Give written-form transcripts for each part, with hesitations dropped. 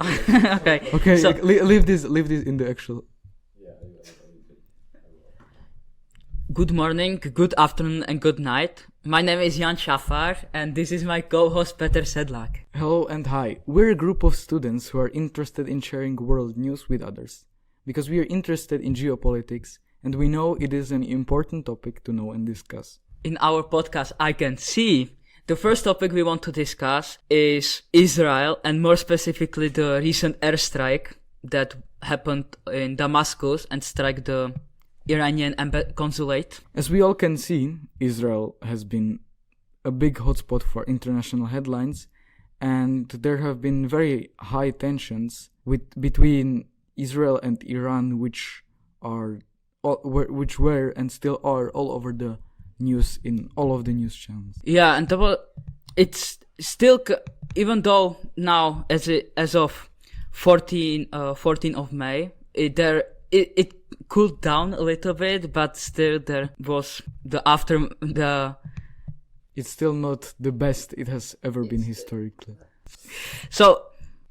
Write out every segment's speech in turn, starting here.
Okay. Okay, So, leave this in the actual. good morning, good afternoon, and good night. My name is Jan Shafar, and this is my co-host Peter Sedlak. Hello and hi. We're a group of students who are interested in sharing world news with others. Because we are interested in geopolitics, and we know it is an important topic to know and discuss. In our podcast, I Can See, the first topic we want to discuss is Israel, and more specifically the recent airstrike that happened in Damascus and struck the Iranian consulate. As we all can see, Israel has been a big hotspot for international headlines, and there have been very high tensions between Israel and Iran, which were and still are all over the news in all of the news channels. Yeah, and it's still, even though now as of 14 of May, it cooled down a little bit, but still there was It's still not the best it has ever been historically. So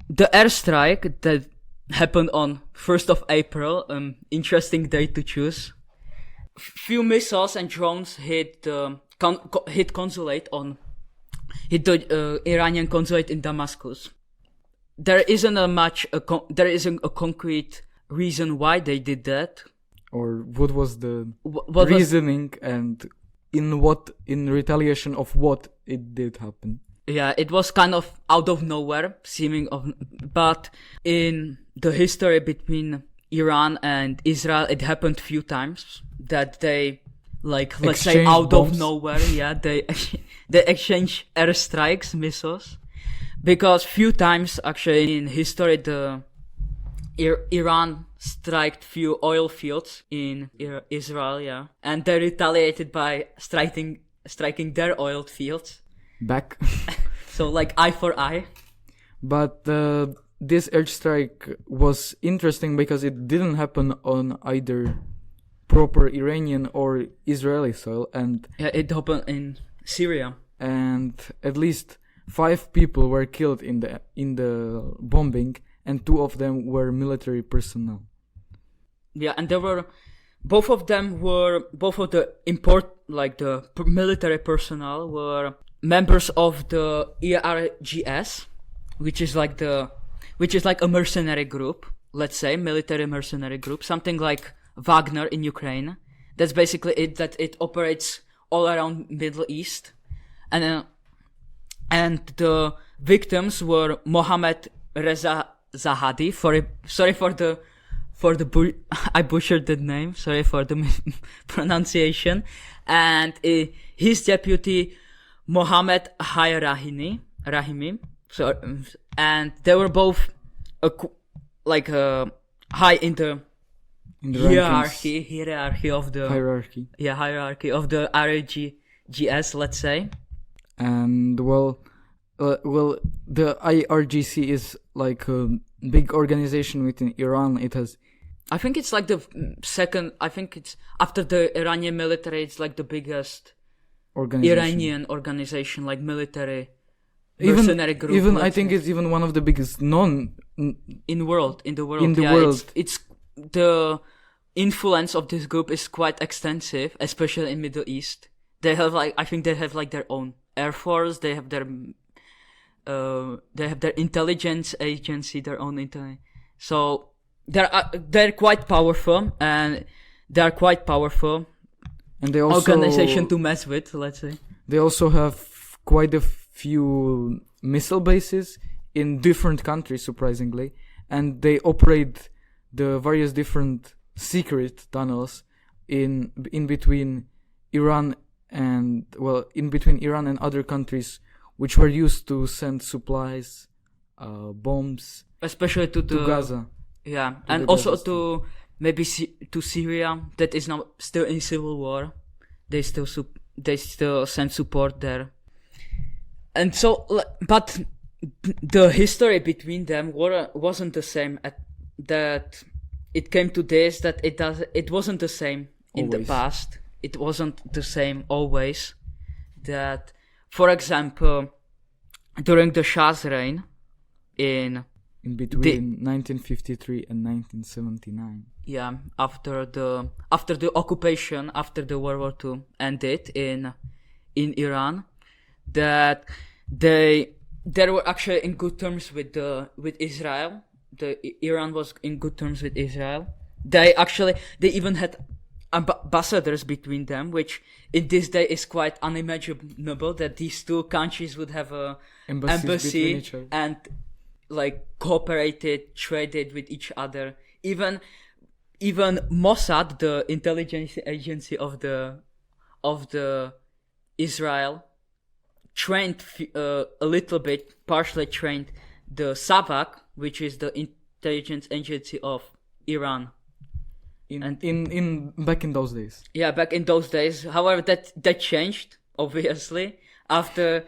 the airstrike that happened on 1st of April, interesting day to choose. Few missiles and drones hit the Iranian consulate in Damascus. There isn't a concrete reason why they did that, or what was the reasoning, and in retaliation of what it did happen. Yeah, it was kind of out of nowhere, but in the history between Iran and Israel, it happened few times that they, like, let's say out bombs. of nowhere, yeah, they exchange airstrikes, missiles, because few times actually in history Iran struck few oil fields in Israel, yeah, and they retaliated by striking their oil fields back. So like eye for eye. But this airstrike was interesting because it didn't happen on either proper Iranian or Israeli soil, and yeah, it happened in Syria, and at least 5 people were killed in the bombing, and 2 of them were military personnel. Yeah, and both of the military personnel were members of the ERGS, which is like a mercenary group, let's say, military mercenary group, something like Wagner in Ukraine. That's basically it, that it operates all around Middle East. And the victims were Mohammed Reza Zahadi. I butchered the name. Sorry for the pronunciation. And his deputy Mohammed Rahimi. So, and they were both high in the hierarchy of the hierarchy of the IRGS, let's say. And well, the IRGC is like a big organization within Iran. I think it's like the second. I think it's after the Iranian military. It's like the biggest Iranian organization, like military mercenary group. Even I think it's even one of the biggest in the world. It's the influence of this group is quite extensive, especially in Middle East. They have their own air force. They have their intelligence agency, their own intelligence. So they're quite powerful, and they're quite powerful. And they also organization to mess with, let's say. They also have quite a few missile bases in different countries, surprisingly, and they operate the various different secret tunnels in between Iran and other countries, which were used to send supplies, bombs, especially to Gaza. Yeah, and also to maybe to Syria, that is now still in civil war. They still send support there. And so, but the history between them wasn't the same. That it came to this, that it wasn't the same in the past. It wasn't the same always. That, for example, during the Shah's reign in in between 1953 and 1979. Yeah, after the occupation, after the World War II ended in Iran, that they were actually in good terms with Israel. Iran was in good terms with Israel. They even had ambassadors between them, which in this day is quite unimaginable that these two countries would have a embassy and like cooperated, traded with each other. Even Mossad, the intelligence agency of the Israel, trained a little bit, partially trained the Savak, which is the intelligence agency of Iran. In back in those days. Yeah, back in those days. However, that changed obviously after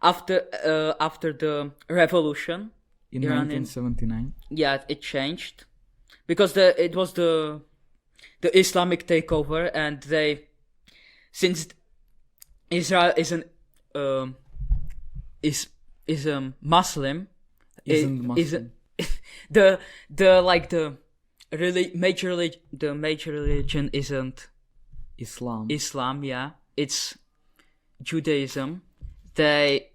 the revolution in 1979. Yeah, it changed because it was the Islamic takeover, and since Israel is a Muslim. Isn't Muslim. The major religion isn't Islam, yeah. It's Judaism. Okay.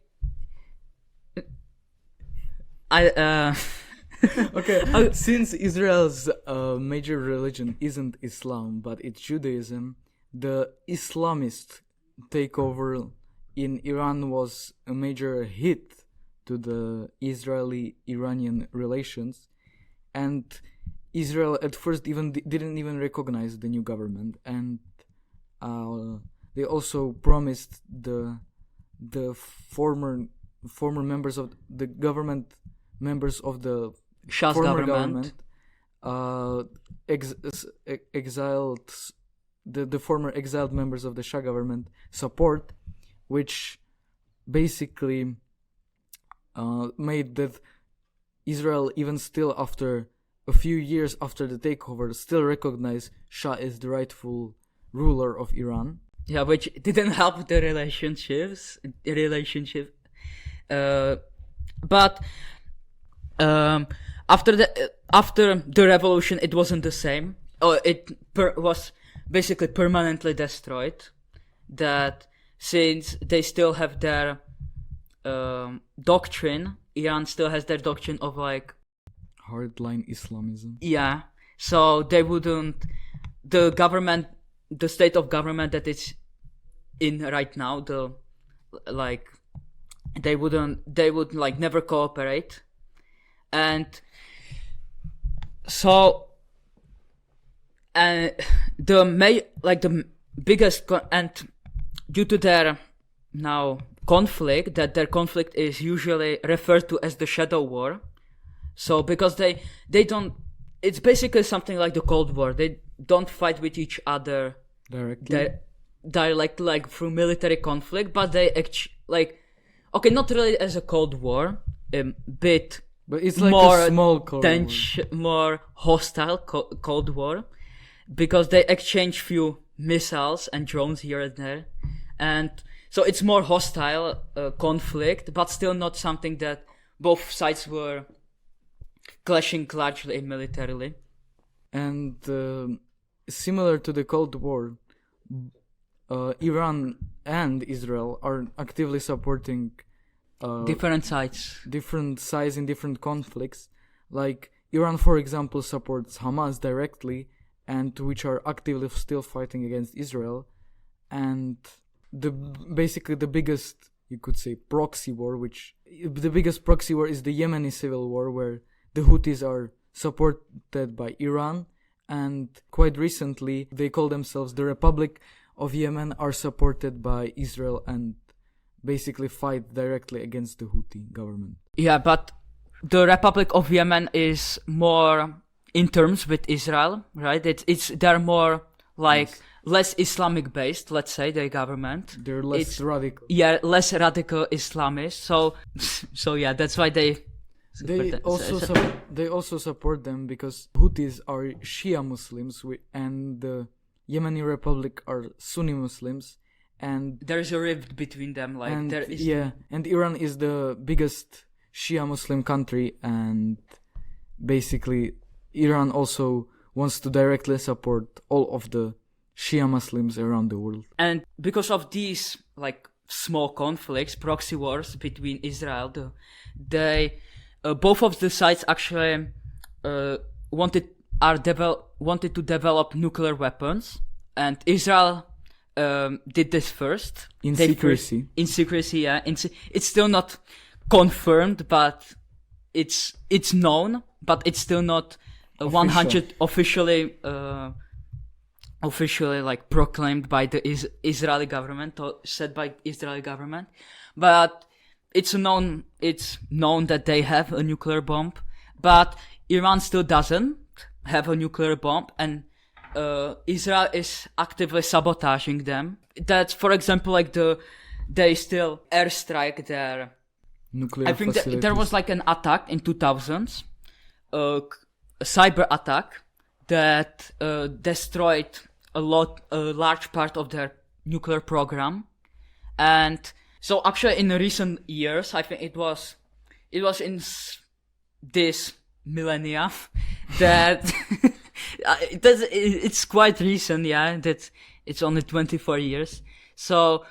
Since Israel's major religion isn't Islam, but it's Judaism, the Islamist takeover in Iran was a major hit to the Israeli-Iranian relations, and Israel at first didn't even recognize the new government, and they also promised the former members of the government, members of the Shah's former government, exiled the former exiled members of the Shah government support, which basically made that Israel, even still after a few years after the takeover, still recognize Shah as the rightful ruler of Iran. Yeah, which didn't help the relationship. But after the revolution, it wasn't the same. It was basically permanently destroyed. That since they still have their doctrine, Iran still has their doctrine of like hardline Islamism. Yeah, so they wouldn't. The state of government that it's in right now, they would like never cooperate, and so the biggest and due to their now conflict, that their conflict is usually referred to as the shadow war. So because they don't, it's basically something like the Cold War. They don't fight with each other directly, like through military conflict, but they not really as a Cold War, but it's like more a small Cold War, more hostile Cold War, because they exchange few missiles and drones here and there, and so it's more hostile conflict, but still not something that both sides were clashing largely militarily. And similar to the Cold War, Iran and Israel are actively supporting different sides in different conflicts. Like Iran, for example, supports Hamas directly, and which are actively still fighting against Israel. And basically the biggest, you could say, proxy war is the Yemeni civil war, where the Houthis are supported by Iran, and quite recently they call themselves the Republic of Yemen, are supported by Israel and basically fight directly against the Houthi government. Yeah, but the Republic of Yemen is more in terms with Israel, right? They're more like less Islamic based, let's say, their government. They're less radical. Yeah, less radical Islamist. So yeah, that's why they also support them, because Houthis are Shia Muslims and the Yemeni Republic are Sunni Muslims, and there is a rift between them. And Iran is the biggest Shia Muslim country, and basically Iran also wants to directly support all of the Shia Muslims around the world. And because of these like small conflicts, proxy wars between Israel, they both of the sides actually wanted to develop nuclear weapons, and Israel did this first In They secrecy. first- in secrecy, yeah. It's still not confirmed, but it's known, but it's still not 100 officially like proclaimed by the Israeli government or said by Israeli government, but it's known that they have a nuclear bomb, but Iran still doesn't have a nuclear bomb, and Israel is actively sabotaging them. That's, for example, like they still airstrike their. Nuclear I think that facilities. there was like an attack in 2000s, a cyber attack that destroyed a large part of their nuclear program, and so actually in recent years, I think it was in this millennia that it's quite recent, yeah. That it's only 24 years. So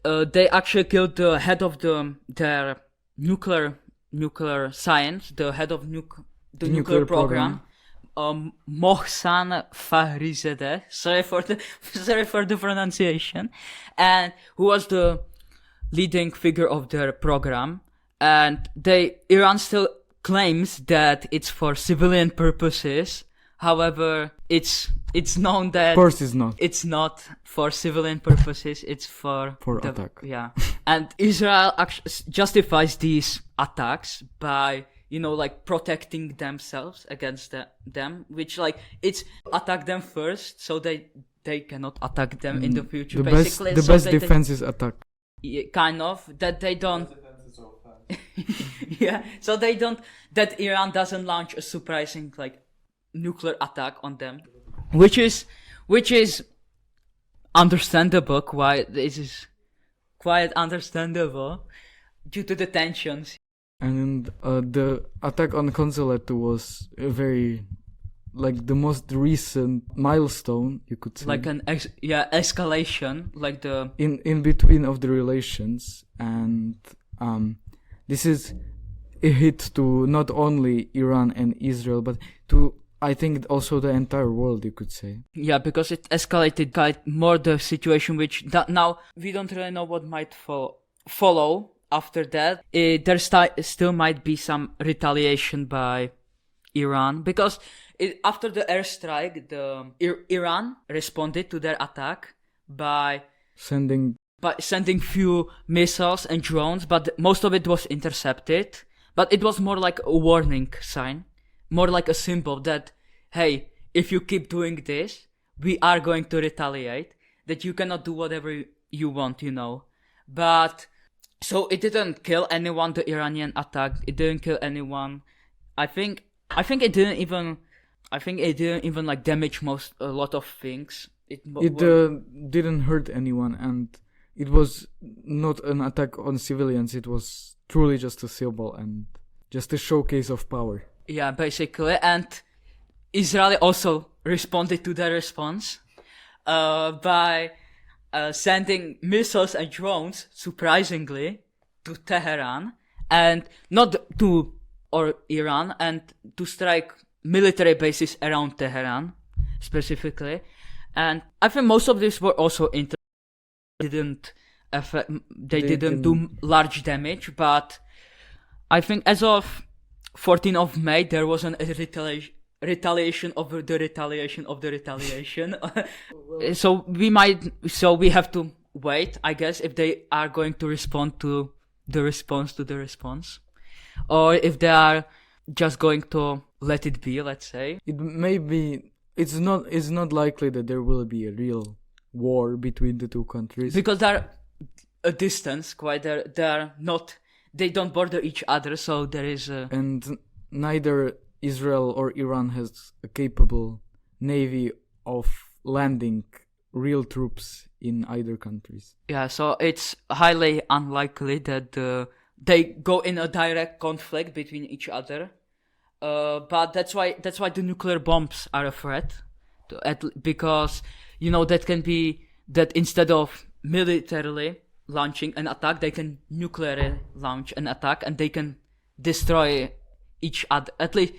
they actually killed the head of their nuclear science, the head of the nuclear program. Mohsen Fakhrizadeh, sorry for the pronunciation, and who was the leading figure of their program, and Iran still claims that it's for civilian purposes. However, it's known that Of course it's not. it's not for civilian purposes. It's for attack. Yeah, and Israel justifies these attacks by like protecting themselves against them, which like it's attack them first, so they cannot attack them in the future. Basically, The so best that defense is attack. kind of that they don't. Yeah, so they don't. That Iran doesn't launch a surprising like nuclear attack on them, which is understandable. Why this is quite understandable due to the tensions. And the attack on consulate was a very, like, the most recent milestone, you could say. Like an escalation, like the in between of the relations, and this is a hit to not only Iran and Israel, but to, I think, also the entire world, you could say. yeah, because it escalated quite more the situation, which now we don't really know what might follow after that. There still might be some retaliation by Iran, because after the airstrike, Iran responded to their attack by Sending few missiles and drones, but most of it was intercepted. But it was more like a warning sign, more like a symbol that, hey, if you keep doing this, we are going to retaliate, that you cannot do whatever you want, But, so it didn't kill anyone, the Iranian attack, it didn't kill anyone. I think it didn't even like damage a lot of things. It didn't hurt anyone, and it was not an attack on civilians. It was truly just a symbol and just a showcase of power. Yeah, basically. And Israel also responded to their response by sending missiles and drones, surprisingly, to Tehran, and not to Iran, and to strike military bases around Tehran specifically. And I think most of these were also didn't do large damage, but I think as of 14th of May there was a retaliation over the retaliation of the retaliation. So we have to wait, I guess, if they are going to respond to the response, or if they are just going to let it be, let's say. It may be. It's not likely that there will be a real war between the two countries, because they're a distance, quite. They don't border each other, so there is and neither Israel or Iran has a capable navy of landing real troops in either countries. Yeah, so it's highly unlikely that they go in a direct conflict between each other. But that's why the nuclear bombs are a threat, because that can be that instead of militarily launching an attack, they can nuclearly launch an attack and they can destroy each other. At least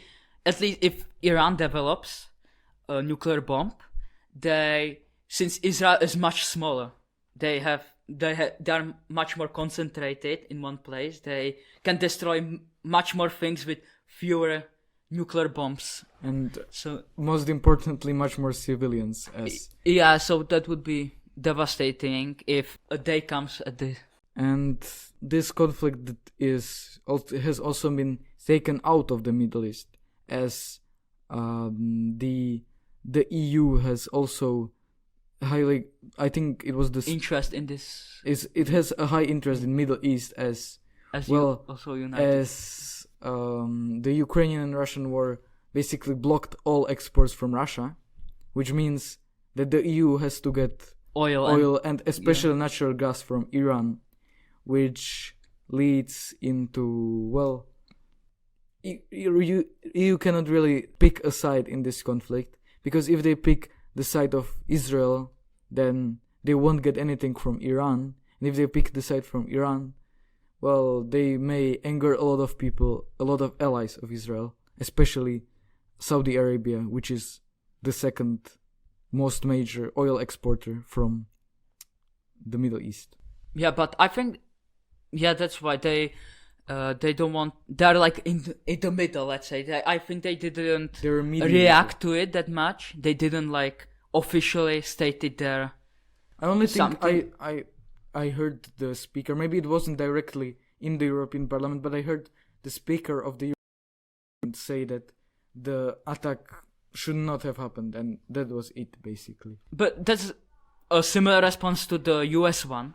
if Iran develops a nuclear bomb, since Israel is much smaller, they are much more concentrated in one place. They can destroy much more things with fewer nuclear bombs, and so most importantly, much more civilians. So that would be devastating if a day comes at this. And this conflict has also been taken out of the Middle East, as the EU has also highly, I think it was the interest in this. It has a high interest in Middle East as well, also united. As the Ukrainian and Russian war basically blocked all exports from Russia, which means that the EU has to get oil and especially natural gas from Iran, which leads into, EU cannot really pick a side in this conflict, because if they pick the side of Israel, then they won't get anything from Iran, and if they pick the side from Iran, they may anger a lot of people, a lot of allies of Israel, especially Saudi Arabia, which is the second most major oil exporter from the Middle East. Yeah, but I think, that's why they don't want. They're like in the middle. Let's say. I think they didn't react to it that much. They didn't like officially state it there. I only think I heard the speaker. Maybe it wasn't directly in the European Parliament, but I heard the speaker of the European say that the attack should not have happened, and that was it basically. But that's a similar response to the US one.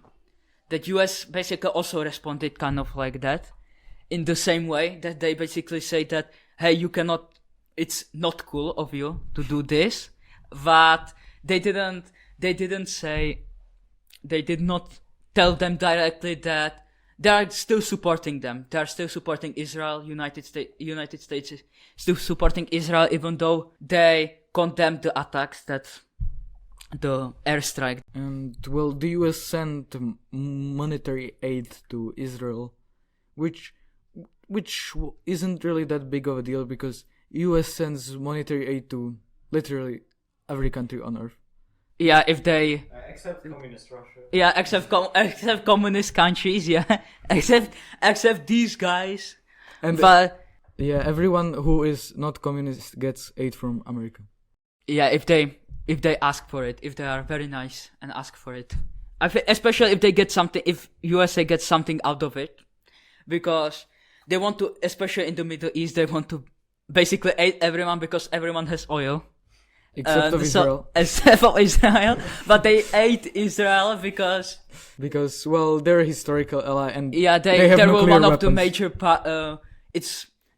That US basically also responded kind of like that, in the same way that they basically say that, hey, you cannot, it's not cool of you to do this, but they did not tell them directly that they are still supporting them. They are still supporting Israel. United States is still supporting Israel, even though they condemned the attacks, that the airstrike. And the US sent monetary aid to Israel, which isn't really that big of a deal, because US sends monetary aid to literally every country on earth. Yeah, if they except communist Russia. Yeah, except communist countries. Yeah, except these guys. But everyone who is not communist gets aid from America. Yeah, if they ask for it, if they are very nice and ask for it, especially if they get something, if USA gets something out of it, because they want to, especially in the Middle East, they want to basically aid everyone because everyone has oil. Except of Israel. Except of Israel. But they aid Israel because they're a historical ally, and they were one of the major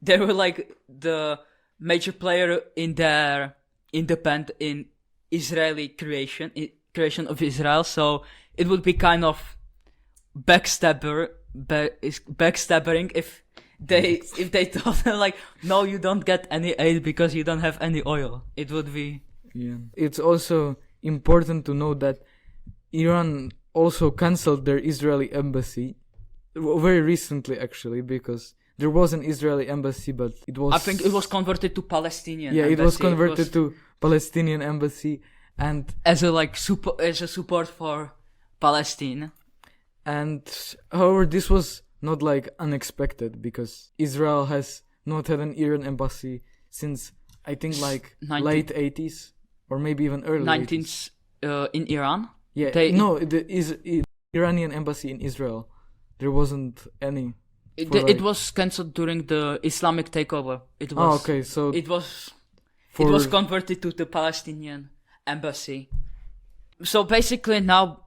they were like the major player in their in Israeli creation of Israel, so it would be kind of backstabbing if they told them like, no, you don't get any aid because you don't have any oil. It would be. Yeah. It's also important to note that Iran also cancelled their Israeli embassy very recently, actually, because there was an Israeli embassy, but I think it was converted to Palestinian. Yeah, embassy. It was converted to Palestinian embassy, and as a support for Palestine. And however, this was not like unexpected, because Israel has not had an Iran embassy since I think like late 80s or maybe even early 19th in Iran. Yeah, the Iranian embassy in Israel, there wasn't any. It was cancelled during the Islamic takeover. It was. Okay, so it was converted to the Palestinian embassy. So basically, now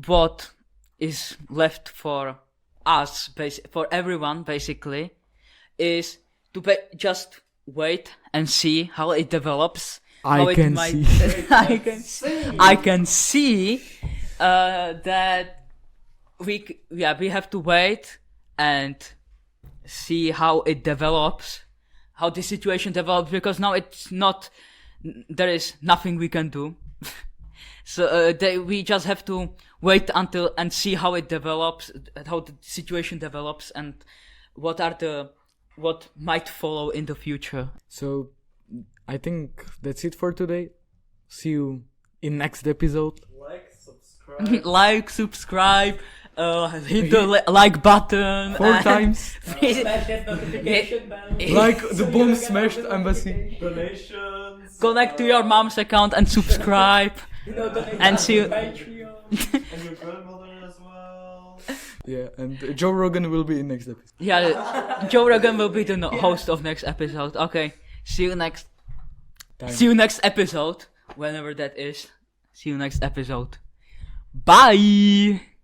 what is left for us, for everyone, basically, is to just wait and see how it develops. I can see that we have to wait and see how it develops, how this situation develops, because now it's not, there is nothing we can do. So we just have to wait until and see how it develops, how the situation develops, and what might follow in the future. So I think that's it for today. See you in next episode. Like, subscribe, Hit the like button 4 times. smash that notification bell. Like the bomb smashed embassy. Donations. Connect to your mom's account and subscribe. Donate And see you- on Patreon. And your grandmother as well. Yeah, and Joe Rogan will be in next episode. Yeah, Joe Rogan will be the host of next episode. Okay, see you next episode, whenever that is. See you next episode. Bye!